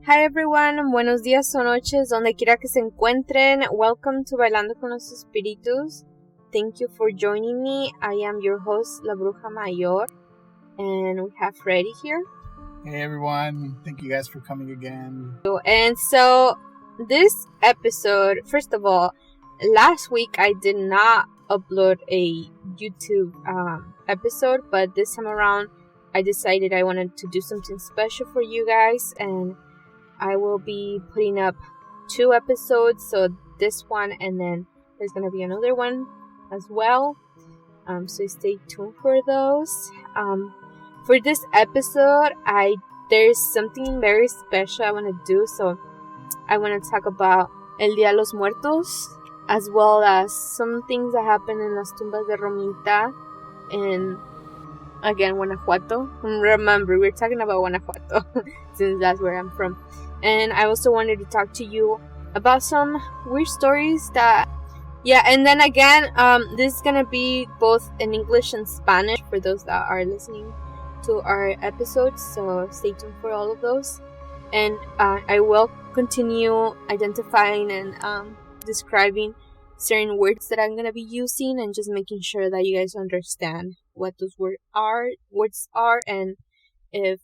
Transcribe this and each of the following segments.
Hi everyone, buenos días o noches, donde quiera que se encuentren. Welcome to Bailando con los Espíritus. Thank you for joining me. I am your host, La Bruja Mayor, and we have Freddy here. Hey everyone, thank you guys for coming again. And so, this episode, first of all, last week I did not upload a YouTube episode, but this time around I decided I wanted to do something special for you guys, and I will be putting up 2 episodes, so this one and then there's gonna be another one as well. So stay tuned for those. For this episode, there's something very special I want to do. So I want to talk about el Día de los Muertos, as well as some things that happen in las tumbas de Romita in, again, Guanajuato. Remember, we're talking about Guanajuato since that's where I'm from. And I also wanted to talk to you about some weird stories that, and then again, this is gonna be both in English and Spanish for those that are listening to our episodes, so stay tuned for all of those. And I will continue identifying and describing certain words that I'm gonna be using, and just making sure that you guys understand what those words are, and if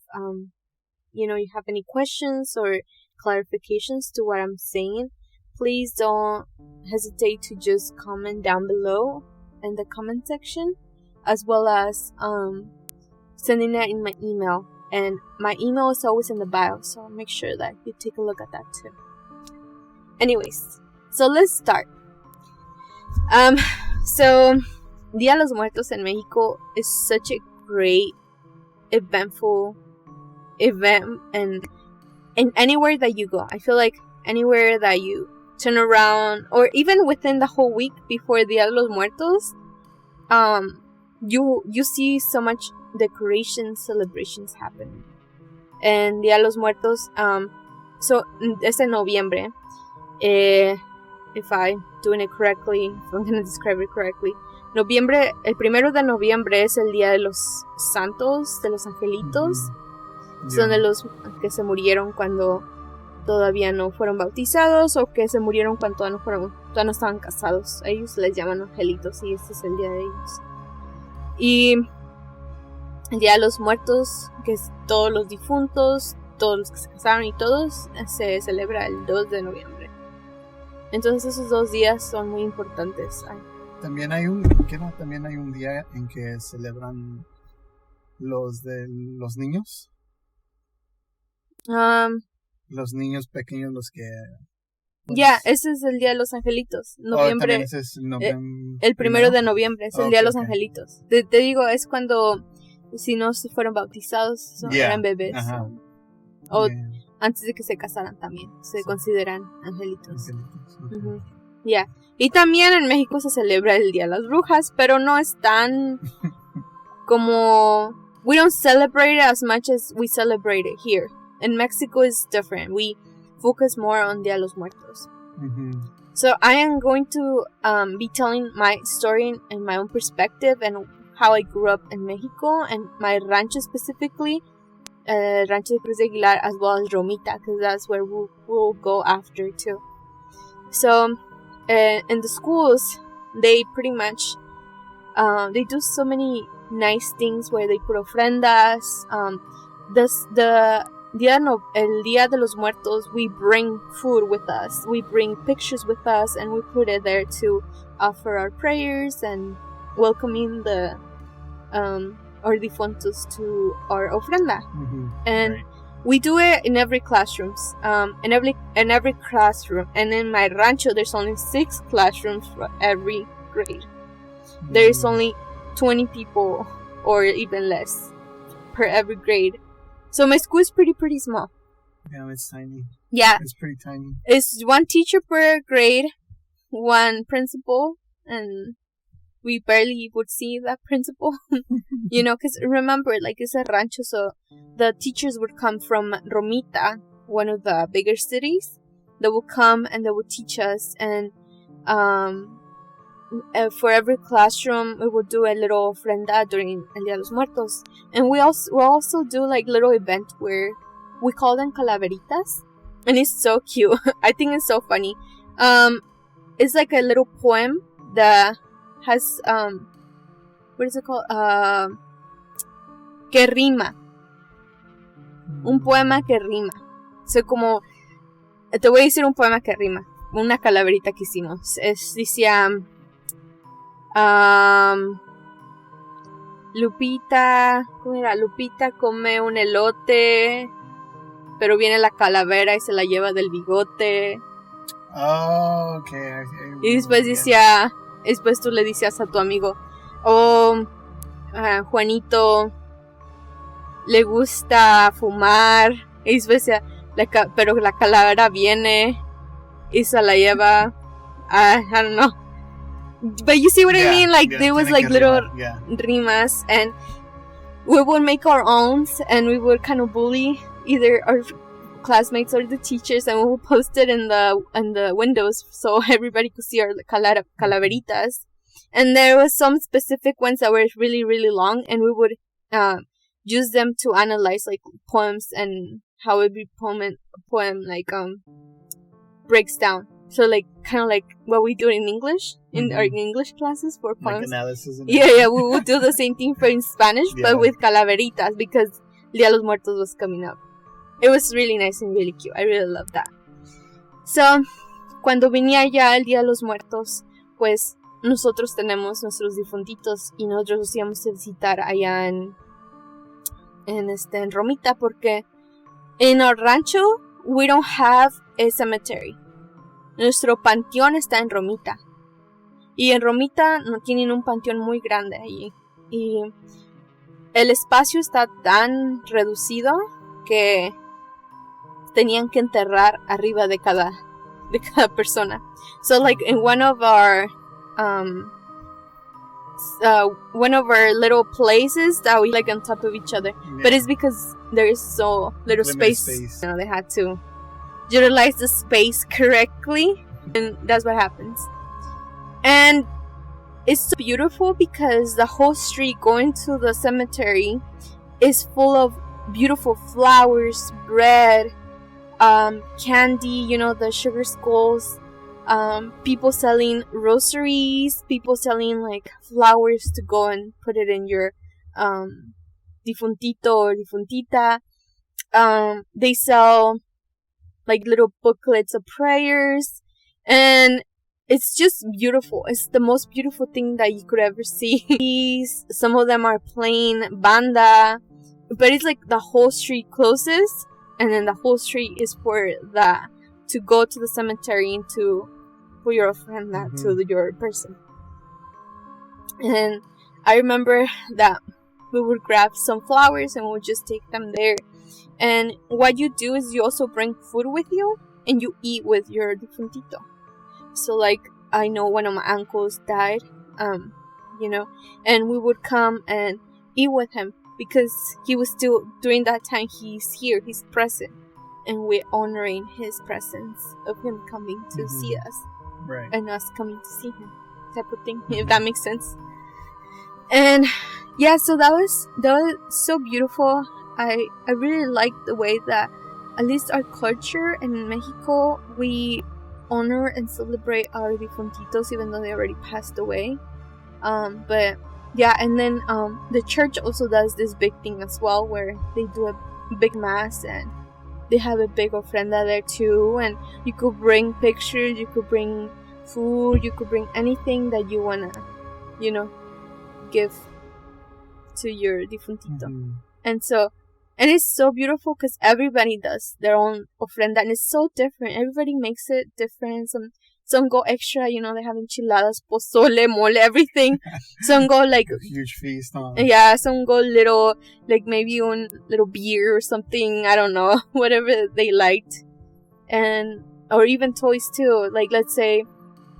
you have any questions or clarifications to what I'm saying, please don't hesitate to just comment down below in the comment section, as well as sending it in my email. And my email is always in the bio, so make sure that you take a look at that too. Anyways, so let's start. So Día de los Muertos in Mexico is such a great, eventful event, and anywhere that you go, I feel like anywhere that you turn around, or even within the whole week before Día de los Muertos, you see so much decorations, celebrations happening. And Día de los Muertos, so es en noviembre. If I'm doing it correctly, if I'm gonna describe it correctly, noviembre, el 1 de noviembre es el Día de los Santos, de los Angelitos. Son de los que se murieron cuando todavía no fueron bautizados, o que se murieron cuando todavía no estaban casados. A ellos les llaman angelitos, y este es el día de ellos. Y el Día de los Muertos, que es todos los difuntos, todos los que se casaron y todos, se celebra el 2 de noviembre. Entonces esos 2 días son muy importantes. También hay un día en que celebran los niños. Los niños pequeños, los que... ese es el Día de los Angelitos. Noviembre. También ese es el 1 de noviembre es el Día de los Angelitos. Te digo, es cuando, si no se fueron bautizados, eran bebés. O antes de que se casaran también, se consideran angelitos. Okay. Y también en México se celebra el Día de las Brujas, pero no es tan como... We don't celebrate it as much as we celebrate it here. In Mexico is different. We focus more on Día de los Muertos. So I am going to be telling my story in my own perspective, and how I grew up in Mexico, and my rancho specifically, Rancho de Cruz de Aguilar, as well as Romita, because that's where we'll go after too. So in the schools, they pretty much they do so many nice things where they put ofrendas. El Día de los Muertos, we bring food with us, we bring pictures with us, and we put it there to offer our prayers and welcoming the our difuntos to our ofrenda. And we do it in every classroom. In every classroom, and in my rancho there's only 6 classrooms for every grade. There is only 20 people or even less per every grade. So my school is pretty small. Yeah, it's tiny. Yeah. It's pretty tiny. It's 1 teacher per grade, 1 principal, and we barely would see that principal. Because remember, like, it's a rancho, so the teachers would come from Romita, one of the bigger cities. They will come and they will teach us, and for every classroom we will do a little ofrenda during el Día de los Muertos, and we'll also do like little event where we call them calaveritas, and it's so cute. I think it's so funny. It's like a little poem that has what is it called? Que rima. Un poema que rima. So como te voy a decir un poema que rima. Una calaverita que hicimos. Decía Lupita, ¿cómo era? Lupita come un elote, pero viene la calavera y se la lleva del bigote. Oh, okay. Y después decía, después tú le decías a tu amigo, Juanito le gusta fumar. Y después decía, pero la calavera viene y se la lleva. I don't know. But you see what I mean? Like, there was like little rimas, and we would make our own, and we would kind of bully either our classmates or the teachers, and we would post it in the windows so everybody could see our calaveritas. And there was some specific ones that were really, really long, and we would use them to analyze like poems and how every poem like breaks down. So like kind of like what we do in English in our English classes for poems. Like analysis. Yeah, we would do the same thing for in Spanish, but with calaveritas because Día de los Muertos was coming up. It was really nice and really cute. I really loved that. So, cuando venía ya el Día de los Muertos, pues nosotros tenemos nuestros difuntitos y nosotros los íbamos a visitar allá en Romita, porque in our rancho we don't have a cemetery. Nuestro panteón está en Romita. Y en Romita no tienen un panteón muy grande allí. Y el espacio está tan reducido que tenían que enterrar arriba de cada persona. So like in one of our little places that we like on top of each other. Yeah. But it's because there is so little space. You know, they had to utilize the space correctly, and that's what happens. And it's so beautiful because the whole street going to the cemetery is full of beautiful flowers, bread, candy, you know, the sugar skulls, people selling rosaries, people selling like flowers to go and put it in your difuntito or difuntita. They sell like little booklets of prayers, and it's just beautiful. It's the most beautiful thing that you could ever see. Some of them are playing banda, but it's like the whole street closes, and then the whole street is to go to the cemetery and to put your ofrenda to your person. And I remember that we would grab some flowers and we would just take them there. And what you do is you also bring food with you and you eat with your difuntito. So like, I know one of my uncles died, you know, and we would come and eat with him because he was still, during that time, he's here, he's present. And we're honoring his presence of him coming to see us. Right. And us coming to see him, type of thing, if that makes sense. And yeah, so that was so beautiful. I really like the way that, at least our culture in Mexico, we honor and celebrate our difuntitos even though they already passed away. But yeah, and then the church also does this big thing as well, where they do a big mass and they have a big ofrenda there too, and you could bring pictures, you could bring food, you could bring anything that you wanna, you know, give to your difuntito. And it's so beautiful because everybody does their own ofrenda, and it's so different. Everybody makes it different. Some go extra, you know, they have enchiladas, pozole, mole, everything. Some go like a huge feast, huh? Yeah, some go little, like maybe a little beer or something, I don't know, whatever they liked. And or even toys too. Like, let's say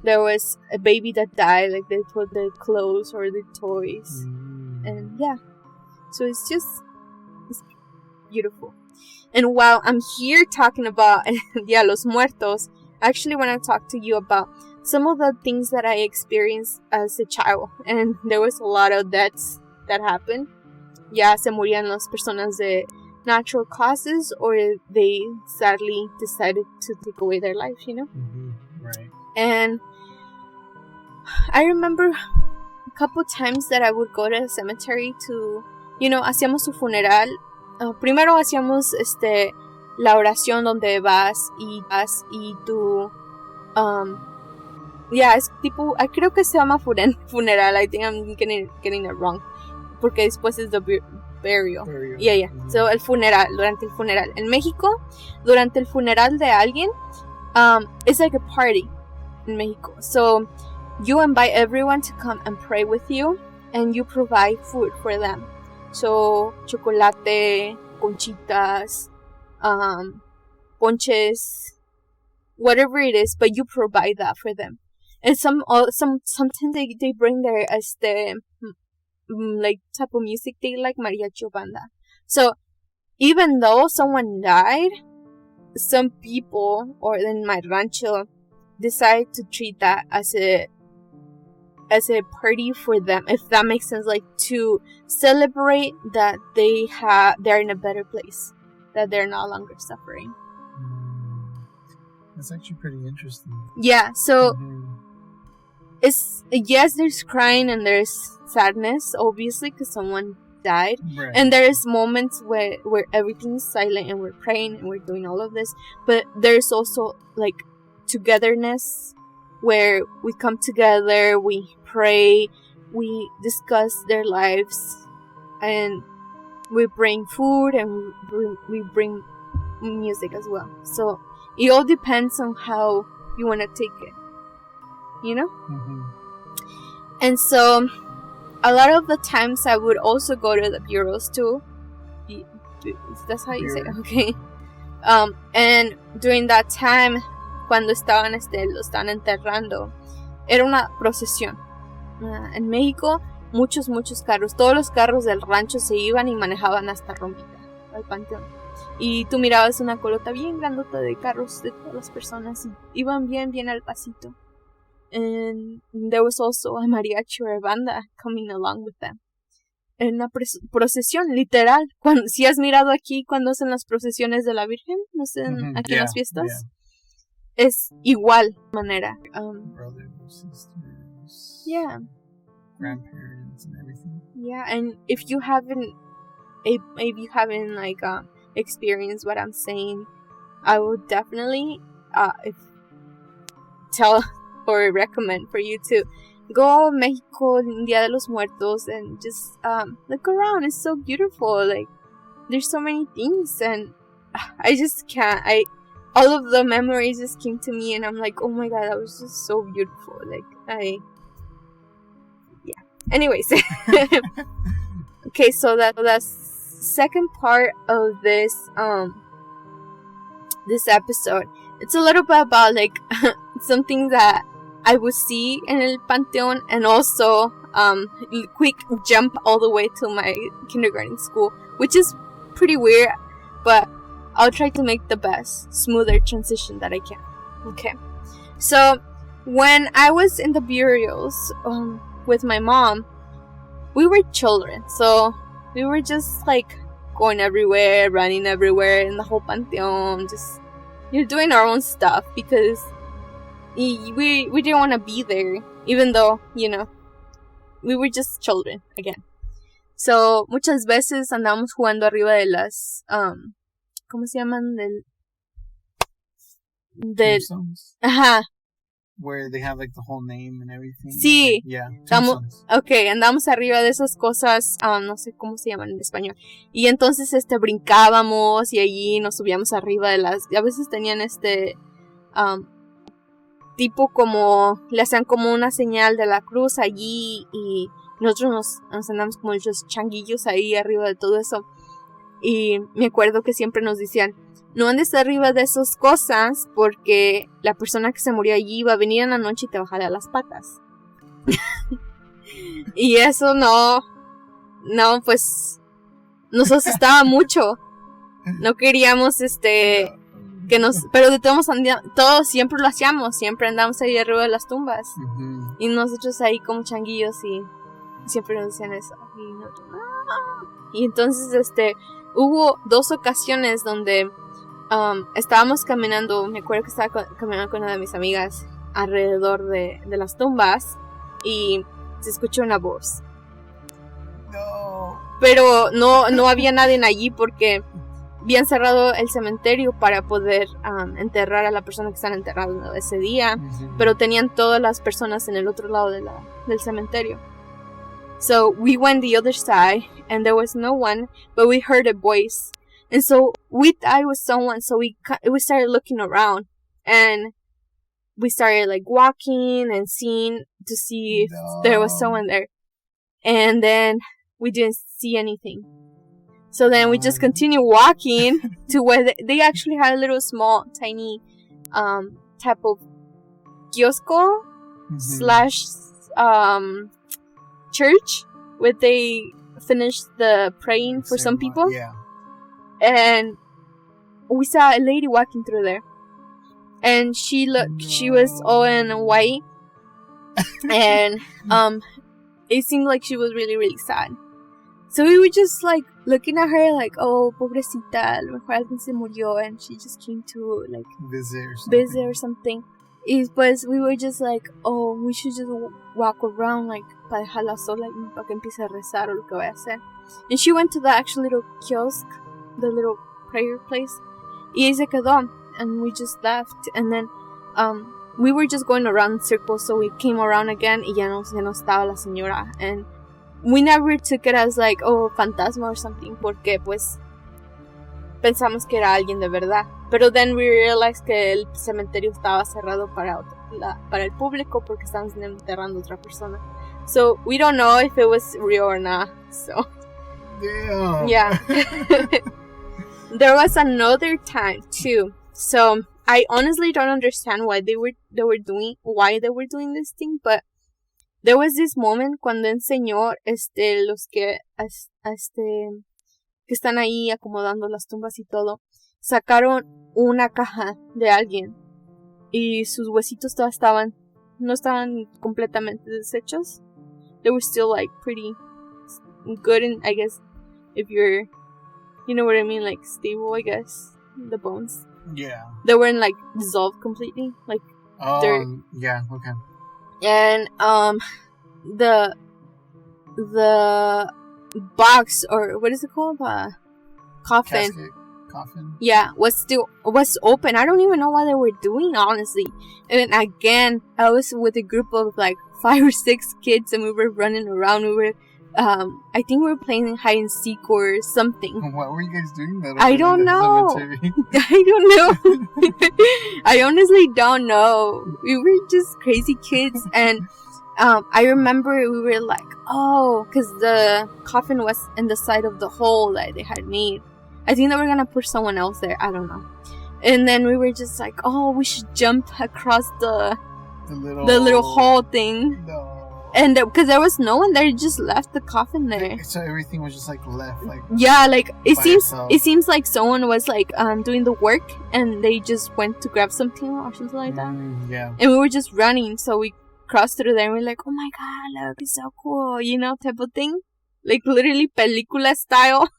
there was a baby that died, like they put their clothes or their toys. And yeah, so it's beautiful. And while I'm here talking about Día de los Muertos, I actually want to talk to you about some of the things that I experienced as a child. And there was a lot of deaths that happened. Ya se morían las personas de natural causes, or they sadly decided to take away their life, you know? Right. And I remember a couple times that I would go to the cemetery to, hacíamos su funeral. Primero hacíamos la oración donde vas y tú, es tipo, creo que se llama funeral. I think I'm getting it wrong, porque después es the burial. Yeah. So el funeral, durante el funeral. En México, durante el funeral de alguien, it's like a party in Mexico. So you invite everyone to come and pray with you, and you provide food for them. So chocolate, conchitas, ponches, whatever it is, but you provide that for them. And sometimes they bring their like type of music they like, mariachi or banda. So even though someone died, some people, or in my rancho, decide to treat that as a party for them, if that makes sense, like to celebrate that they're in a better place, that they're no longer suffering. That's actually pretty interesting. Yeah, so there's crying and there's sadness, obviously, because someone died, right. And there's moments where everything's silent and we're praying and we're doing all of this, but there's also like togetherness, where we come together, we pray, we discuss their lives, and we bring food and we bring music as well. So it all depends on how you want to take it, you know? And so a lot of the times I would also go to the bureaus too. That's how you say it, okay? And during that time, cuando estaban lo estaban enterrando, era una procesión. En México, muchos carros, todos los carros del rancho se iban y manejaban hasta Rompita, al panteón. Y tú mirabas una colota bien grandota de carros de todas las personas y iban bien al pasito. And there was also a mariachi or a banda coming along with them. En una procesión, literal. Si has mirado aquí cuando hacen las procesiones de la Virgen, no sé, aquí en las fiestas, es igual manera. Brothers, sisters, grandparents, and everything. Yeah, and if you haven't like experienced what I'm saying, I would definitely tell or recommend for you to go to Mexico Día de los Muertos and just look around. It's so beautiful. Like, there's so many things, and I just can't. All of the memories just came to me, and I'm like, oh my god, that was just so beautiful. Like, Anyways, okay, so the second part of this episode, it's a little bit about like something that I would see in El Panteón, and also quick jump all the way to my kindergarten school, which is pretty weird, but I'll try to make the best smoother transition that I can. Okay, so when I was in the burials with my mom, we were children, so we were just like going everywhere, running everywhere in the whole pantheon, just doing our own stuff, because we didn't want to be there, even though we were just children again. So muchas veces andábamos jugando arriba de las ¿cómo se llaman? Del ajá. Where they have like the whole name and everything. Sí. Yeah. Andamos arriba de esas cosas, no sé cómo se llaman en español. Y entonces brincábamos y allí nos subíamos arriba de las, a veces tenían tipo como, le hacían como una señal de la cruz allí, y nosotros nos andamos como los changuillos ahí arriba de todo eso. Y me acuerdo que siempre nos decían, no andes arriba de esas cosas, porque la persona que se murió allí iba a venir en la noche y te bajará las patas. Y eso no, pues nos asustaba mucho. No queríamos pero de todos siempre lo hacíamos, siempre andamos ahí arriba de las tumbas. Y nosotros ahí como changuillos, y siempre nos decían eso. Y nosotros, y entonces hubo 2 ocasiones donde estábamos caminando, me acuerdo que estaba caminando con una de mis amigas alrededor de las tumbas y se escuchó una voz. No. Pero no había nadie allí porque habían cerrado el cementerio para poder enterrar a la persona que están enterrando ese día, pero tenían todas las personas en el otro lado del cementerio. So we went the other side and there was no one, but we heard a voice. And so we thought it was someone, so we started looking around and we started like walking and seeing to see if there was someone there. And then we didn't see anything. So then we just continued walking to where they actually had a little small, tiny type of kiosco slash church where they finished the praying for some people. Yeah. And we saw a lady walking through there. And she was all in white. And it seemed like she was really, really sad. So we were just like looking at her like, oh, pobrecita, a lo mejor alguien se murió and she just came to like visit or something. Y pues we were just like, oh, we should just walk around like para dejarla sola y para que empiece a rezar o lo que vaya a hacer. And she went to the actual little kiosk, the little prayer place. Y ahí se quedó. And we just left. And then we were just going around in circles, so we came around again y ya no estaba la señora. And we never took it as like, oh, fantasma or something, porque pues pensamos que era alguien de verdad. Pero then we realized que el cementerio estaba cerrado para el público porque estaban enterrando a otra persona. So we don't know if it was real or not. So damn. Yeah. There was another time too. So I honestly don't understand why they were doing this thing, but there was this moment cuando el señor, los que están ahí acomodando las tumbas y todo, sacaron una caja de alguien y sus huesitos todavía no estaban completamente deshechos. They were still like pretty good, and I guess if you're, you know what I mean, like stable, I guess, the bones. Yeah. They weren't like dissolved completely, like dirt. Yeah, okay. And the box, or what is it called, coffin. Casket. Coffin. Yeah, was open. I don't even know what they were doing, honestly. And again, I was with a group of like 5 or 6 kids, and we were running around. We were I think we were playing hide and seek or something. What were you guys doing that? I don't know. I don't know. I honestly don't know. We were just crazy kids, and I remember we were like, oh, because the coffin was in the side of the hole that they had made. I think they were gonna put someone else there. I don't know. And then we were just like, oh, we should jump across the little hole thing. No. And because there was no one there, just left the coffin there. So everything was just like left, like yeah, like it itself. seems like someone was like doing the work, and they just went to grab something or something like that. Yeah. And we were just running, so we crossed through there, and we're like, oh my god, look, it's so cool, you know, type of thing, like literally película style.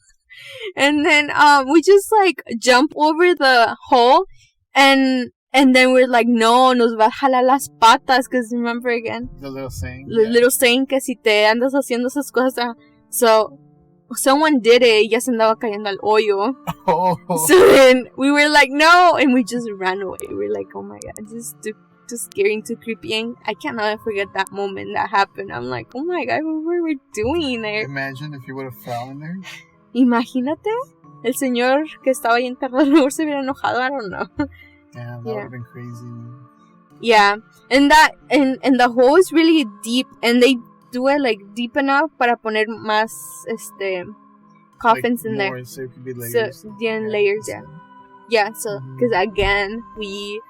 And then we just like jump over the hole, and then we're like, no, nos va a jalar las patas, because remember again? The little saying. The little saying que si te andas haciendo esas cosas. So, someone did it, ya se andaba cayendo al hoyo. Oh. So then, we were like, no, and we just ran away. We were like, oh my god, this is too scary and too creepy. And I cannot forget that moment that happened. I'm like, oh my god, what were we doing there? Imagine if you would have fell in there. Imagínate, el señor que estaba ahí enterrado, no se hubiera enojado, I don't know. Damn, that would have been crazy. Yeah, and the hole is really deep, and they do it like deep enough para poner más coffins like in more, there. So it could be layers. So layers, yeah. Yeah, so because again we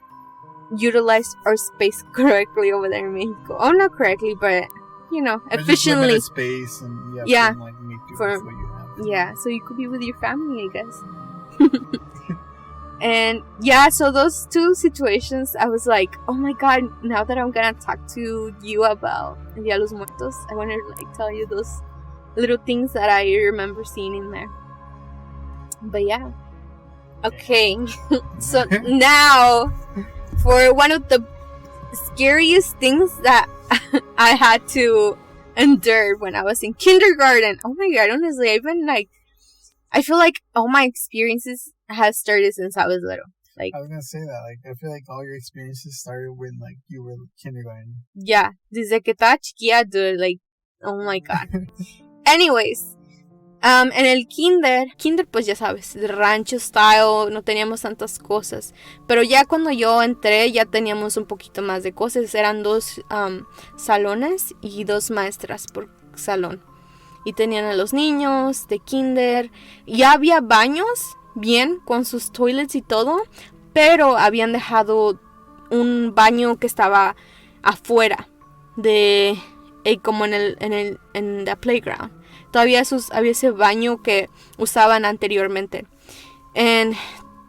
utilized our space correctly over there in Mexico. Oh, not correctly, but you know, efficiently. Just space and you have to, like, make do with what you have. Yeah, so you could be with your family, I guess. And yeah, so those 2 situations, I was like, oh my god, now that I'm gonna talk to you about Día de los Muertos, I want to like tell you those little things that I remember seeing in there. But yeah. Okay. So now, for one of the scariest things that I had to endure when I was in kindergarten. Oh my god, honestly, I feel like all my experiences has started since I was little. Like, I was gonna say that. Like, I feel like all your experiences started when like you were kindergarten. yeah, desde que estaba chiquilla, dude, like, oh my god. Anyways, en el kinder pues ya sabes, de rancho style, no teníamos tantas cosas. Pero ya cuando yo entré ya teníamos un poquito más de cosas. Eran 2 salones y 2 maestras por salón. Y tenían a los niños de kinder. Ya había baños, bien, con sus toilets y todo. Pero habían dejado un baño que estaba afuera de... como en el playground. Todavía había ese baño que usaban anteriormente. And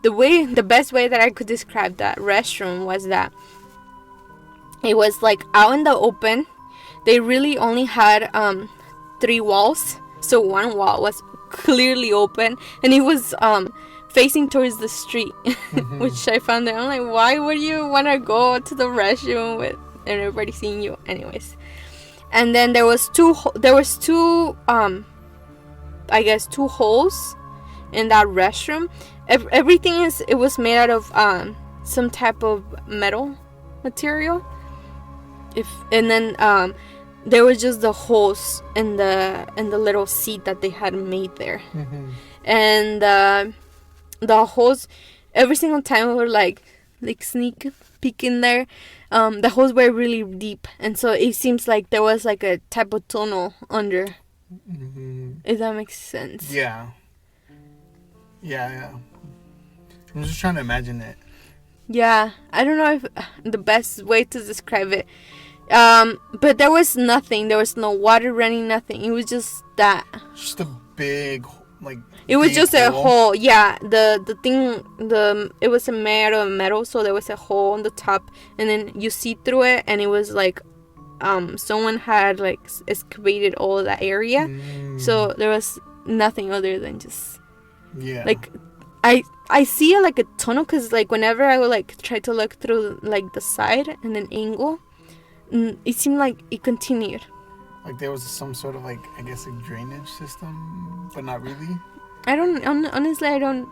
the best way that I could describe that restroom was that it was like out in the open. They really only had 3 walls. So one wall was clearly open and it was facing towards the street. Mm-hmm. Which I found there. I'm like, why would you want to go to the restroom with everybody seeing you? Anyways. And then there was two I guess 2 holes in that restroom. Everything it was made out of some type of metal material. And then there was just the holes in the little seat that they had made there. Mm-hmm. And the holes every single time we were like sneak peek in there. The holes were really deep, and so it seems like there was like a type of tunnel under. Mm-hmm. If that makes sense. Yeah. I'm just trying to imagine it. Yeah, I don't know if the best way to describe it. But there was nothing. There was no water running, nothing. It was just that. Just a big, like. It was just a hole. Yeah, the thing, it was made out of metal, so there was a hole on the top, and then you see through it, and it was like, someone had like excavated all that area, so there was nothing other than just, like, I see it like a tunnel, cause like whenever I would like try to look through like the side and an angle, it seemed like it continued. Like there was some sort of like, I guess, a drainage system, but not really. Honestly, I don't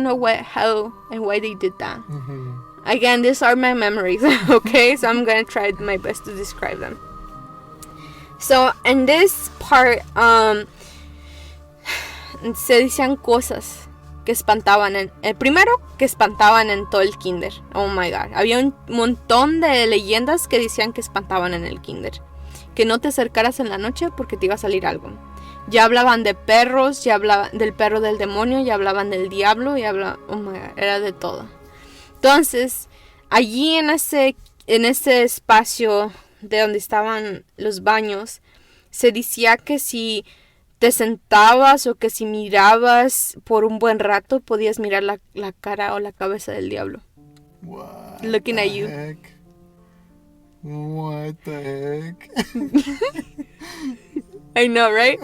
know how and why they did that. Mm-hmm. Again, these are my memories, okay? So I'm gonna try my best to describe them. So in this part, se decían cosas que espantaban primero que espantaban en todo el kinder. Oh my god, había un montón de leyendas que decían que espantaban en el kinder, que no te acercaras en la noche porque te iba a salir algo. Ya hablaban de perros, ya hablaban del perro del demonio, ya hablaban del diablo, oh my god, era de todo. Entonces, allí en ese espacio de donde estaban los baños, se decía que si te sentabas o que si mirabas por un buen rato, podías mirar la cara o la cabeza del diablo. What looking at you. Heck? What the heck? I know, right?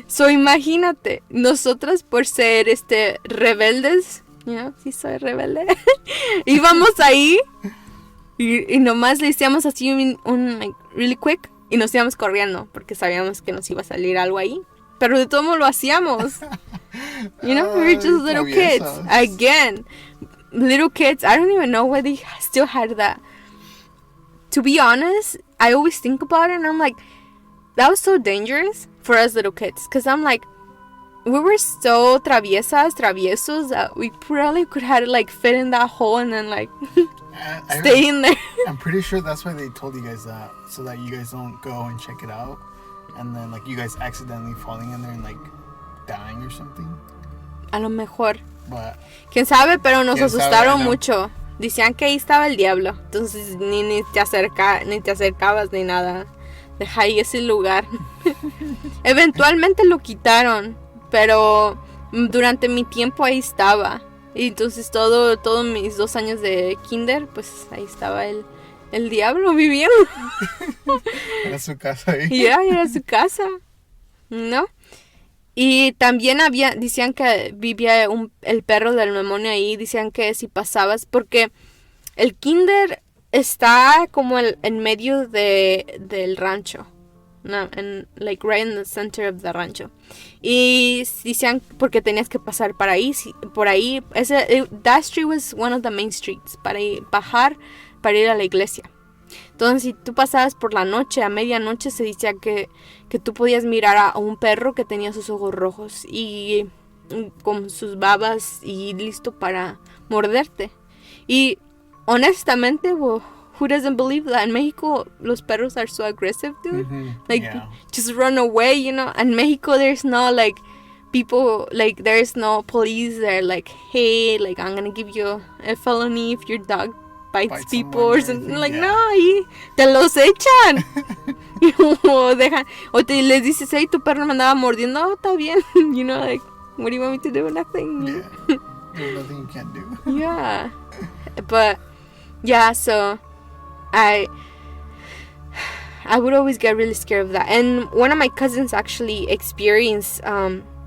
So, imagínate, nosotras por ser rebeldes, sí soy rebelde, íbamos ahí y nomás le decíamos así un like, really quick y nos íbamos corriendo porque sabíamos que nos iba a salir algo ahí. Pero de todo modo lo hacíamos. We were just little kids. Again, little kids, I don't even know why they still had that. To be honest, I always think about it and I'm like, that was so dangerous for us little kids. Because I'm like, we were so traviesos that we probably could have like fit in that hole and then like stay in there. I'm pretty sure that's why they told you guys that. So that you guys don't go and check it out. And then like you guys accidentally falling in there and like dying or something. A lo mejor. But, quién sabe, pero nos asustaron mucho. Decían que ahí estaba el diablo. Entonces ni te acercabas ni nada. Deja ahí ese lugar. Eventualmente lo quitaron, pero durante mi tiempo ahí estaba. Y entonces todos mis 2 años de kinder, pues ahí estaba el diablo viviendo. Era su casa ahí. Yeah, era su casa. ¿No? Y también decían que vivía el perro del demonio ahí. Decían que si pasabas, porque el kinder está como en medio del rancho. No, like right in the center of the rancho. Y decían porque tenías que pasar para ahí, por ahí. That street was one of the main streets para bajar para ir a la iglesia. Entonces, si tú pasabas por la noche, a medianoche, se decía que tú podías mirar a un perro que tenía sus ojos rojos y con sus babas y listo para morderte. Y honestamente, who doesn't believe that? In Mexico, los perros are so aggressive, dude. Just run away, you know. In Mexico, there's no, like, people, like, there's no police there, like, hey, like, I'm gonna give you a felony if your dog bites people or something. Like, no, y te los echan. O les dices, hey, tu perro me andaba mordiendo. Oh, está bien. You know, like, what do you want me to do? Nothing. Yeah. There's nothing you can't do. Yeah. But, yeah, so I would always get really scared of that. And one of my cousins actually experienced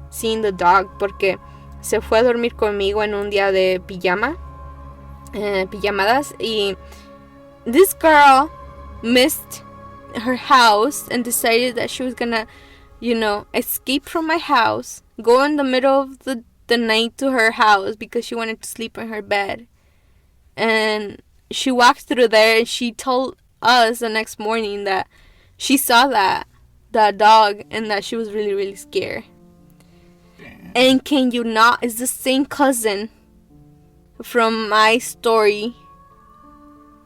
seeing the dog porque se fue a dormir conmigo en un día de pijamadas, y this girl missed her house and decided that she was gonna, you know, escape from my house, go in the middle of the night to her house because she wanted to sleep in her bed. And she walked through there and she told us the next morning that she saw that dog and that she was really, really scared. Damn. And can you not? It's the same cousin from my story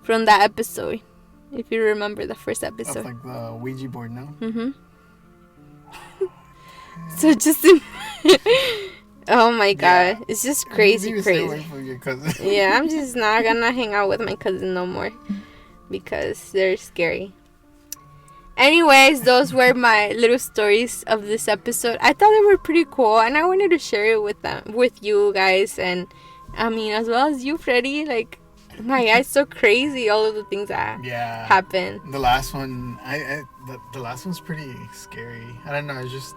from that episode. If you remember the first episode. That's like the Ouija board, no? Mm-hmm. So just... Oh my god. Yeah. It's just crazy. Stay away from your cousin. Yeah, I'm just not gonna hang out with my cousin no more because they're scary. Anyways, those were my little stories of this episode. I thought they were pretty cool and I wanted to share it with you guys, and I mean as well as you, Freddie. Like, my god, it's so crazy, all of the things that happen. The last one, the last one's pretty scary. I don't know, it's just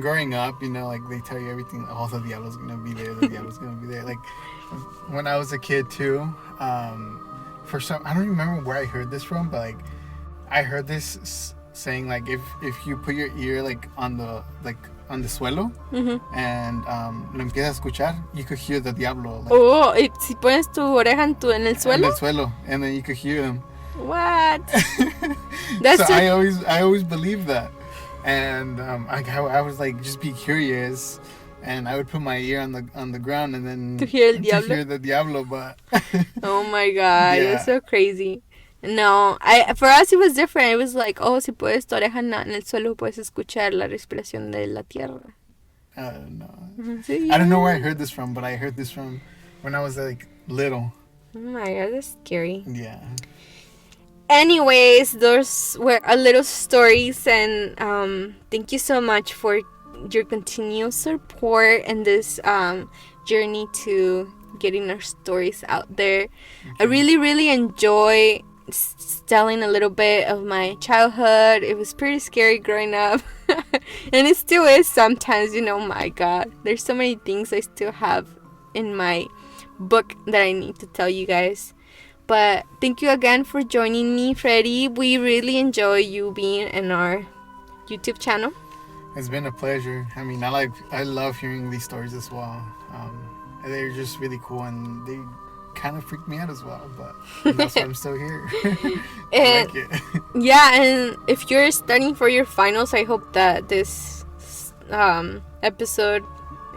growing up, you know, like they tell you everything. Oh, the diablo's gonna be there. The diablo's gonna be there. Like when I was a kid too. For some, I don't remember where I heard this from, but like I heard this saying like if you put your ear like on the suelo, mm-hmm. and lo empiezas a escuchar, you could hear the diablo. Like, si pones tu oreja en el suelo. En el suelo, and then you could hear him. What? So I always believed that. And I was like, just be curious, and I would put my ear on the ground and then to hear the diablo. But oh my god, it was so crazy. No, for us it was different. It was like, oh, si puedes tu oreja en el suelo, puedes escuchar la respiración de la tierra. I don't know. Sí. I don't know where I heard this from, but I heard this from when I was like little. Oh my god, that's scary. Yeah. Anyways, those were a little stories, and thank you so much for your continued support in this journey to getting our stories out there. Okay. I really, really enjoy telling a little bit of my childhood. It was pretty scary growing up, and it still is sometimes, you know. My god, there's so many things I still have in my book that I need to tell you guys. But thank you again for joining me, Freddie. We really enjoy you being in our YouTube channel. It's been a pleasure. I mean, I love hearing these stories as well. They're just really cool, and they kind of freaked me out as well. But that's why I'm still here. I like it. Yeah, and if you're studying for your finals, I hope that this episode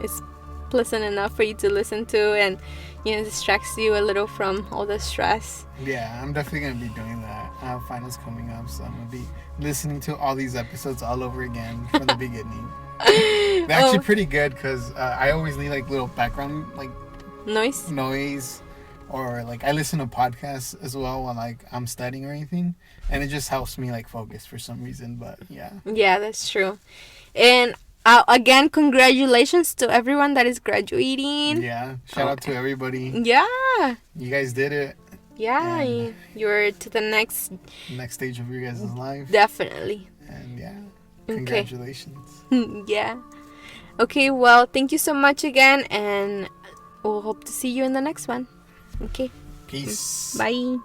is pleasant enough for you to listen to, and distracts you a little from all the stress. Yeah, I'm definitely going to be doing that. I have finals coming up, so I'm going to be listening to all these episodes all over again from the beginning. They're actually pretty good because I always need like little background like noise, or like I listen to podcasts as well when like I'm studying or anything, and it just helps me like focus for some reason. But yeah, that's true. And again, congratulations to everyone that is graduating. Yeah, shout out to everybody. Yeah, you guys did it. Yeah, you're to the next stage of your guys' life. Definitely. And yeah, congratulations. Yeah. Okay, well, thank you so much again, and we'll hope to see you in the next one. Okay. Peace. Bye.